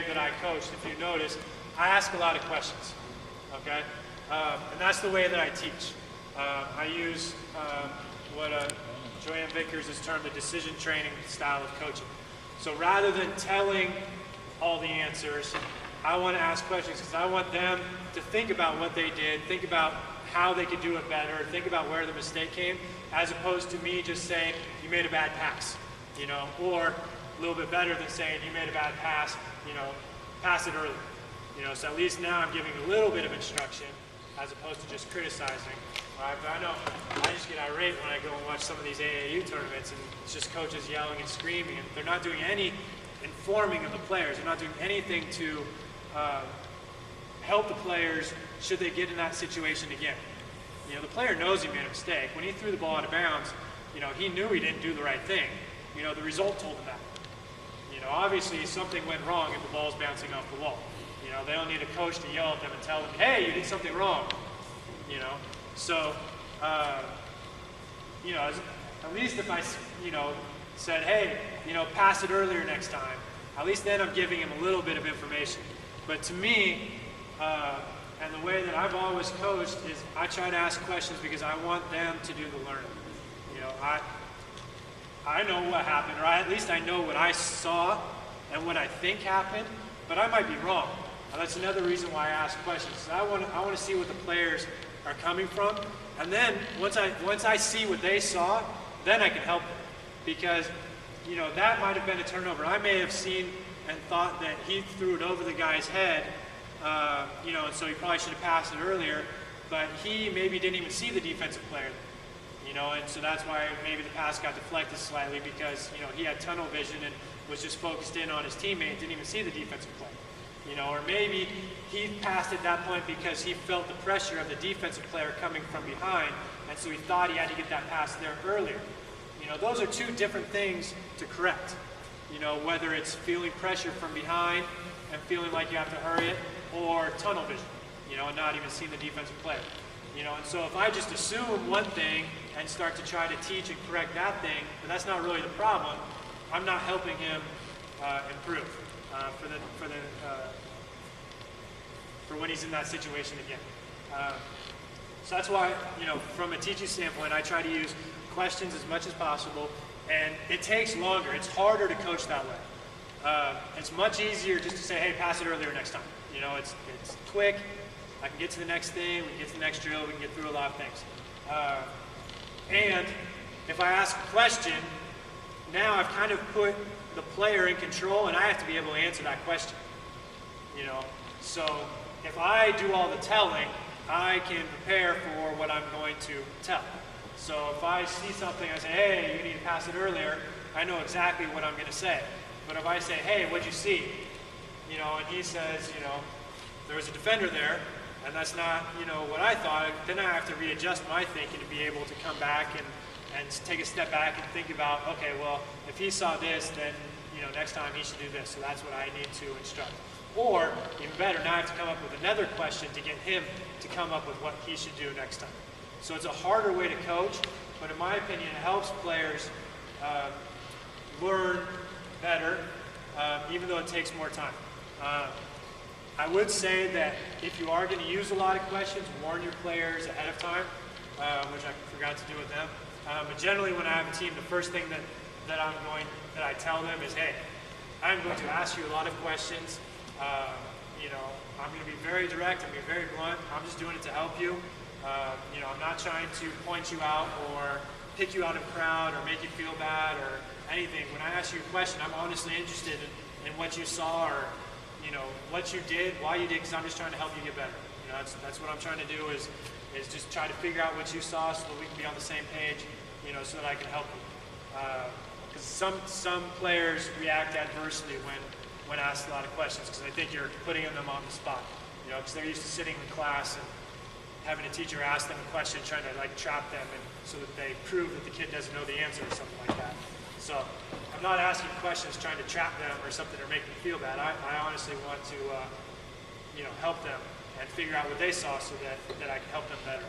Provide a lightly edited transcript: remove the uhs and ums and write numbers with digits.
that I coached, if you notice, I ask a lot of questions, okay? And that's the way that I teach. I use what Joanne Vickers has termed the decision training style of coaching. So rather than telling all the answers, I want to ask questions because I want them to think about what they did, think about how they could do it better, think about where the mistake came, as opposed to me just saying, you made a bad pass, you know, or a little bit better than saying, you made a bad pass, you know, pass it early. You know, so at least now I'm giving a little bit of instruction as opposed to just criticizing. I know I just get irate when I go and watch some of these AAU tournaments and it's just coaches yelling and screaming, and they're not doing any informing of the players. They're not doing anything to help the players should they get in that situation again. You know, the player knows he made a mistake. When he threw the ball out of bounds, you know, he knew he didn't do the right thing. You know, the result told him that. You know, obviously something went wrong if the ball's bouncing off the wall. You know, they don't need a coach to yell at them and tell them, hey, you did something wrong. You know, so, you know, at least if I, you know, said, hey, you know, pass it earlier next time, at least then I'm giving him a little bit of information. But to me, and the way that I've always coached is I try to ask questions because I want them to do the learning. You know, I know what happened, or at least I know what I saw and what I think happened, but I might be wrong. And that's another reason why I ask questions. So I want to see what the players are coming from, and then once I see what they saw, then I can help them. Because, you know, that might have been a turnover. I may have seen and thought that he threw it over the guy's head, you know, and so he probably should have passed it earlier, but he maybe didn't even see the defensive player, you know, and so that's why maybe the pass got deflected slightly because, you know, he had tunnel vision and was just focused in on his teammate, didn't even see the defensive player. You know, or maybe he passed at that point because he felt the pressure of the defensive player coming from behind, and so he thought he had to get that pass there earlier. You know, those are two different things to correct. You know, whether it's feeling pressure from behind and feeling like you have to hurry it, or tunnel vision, you know, and not even seeing the defensive player. You know, and so if I just assume one thing and start to try to teach and correct that thing, but that's not really the problem, I'm not helping him improve for when he's in that situation again. So that's why, you know, from a teaching standpoint, I try to use questions as much as possible, and it takes longer. It's harder to coach that way. It's much easier just to say, hey, pass it earlier next time. You know, it's quick. I can get to the next thing. We can get to the next drill. We can get through a lot of things. And if I ask a question, now I've kind of put the player in control, and I have to be able to answer that question. You know, so if I do all the telling, I can prepare for what I'm going to tell. So if I see something, I say, hey, you need to pass it earlier, I know exactly what I'm going to say. But if I say, hey, what'd you see? You know, and he says, you know, there was a defender there, and that's not, you know, what I thought, then I have to readjust my thinking to be able to come back and take a step back and think about, okay, well, if he saw this, then, you know, next time he should do this. So that's what I need to instruct. Or, even better, now I have to come up with another question to get him to come up with what he should do next time. So it's a harder way to coach, but in my opinion, it helps players learn better, even though it takes more time. I would say that if you are going to use a lot of questions, warn your players ahead of time, which I forgot to do with them. But generally, when I have a team, the first thing that I tell them is, hey, I'm going to ask you a lot of questions. You know, I'm going to be very direct. I'm going to be very blunt. I'm just doing it to help you. You know, I'm not trying to point you out or pick you out of a crowd or make you feel bad or anything. When I ask you a question, I'm honestly interested in what you saw or, you know, what you did, why you did, because I'm just trying to help you get better. You know, that's what I'm trying to do is just try to figure out what you saw so that we can be on the same page, you know, so that I can help you. Because some players react adversely when asked a lot of questions because they think you're putting them on the spot, you know, because they're used to sitting in class and having a teacher ask them a question, trying to like trap them, and so that they prove that the kid doesn't know the answer or something like that. So I'm not asking questions trying to trap them or something or make them feel bad. I honestly want to, you know, help them and figure out what they saw so that I can help them better.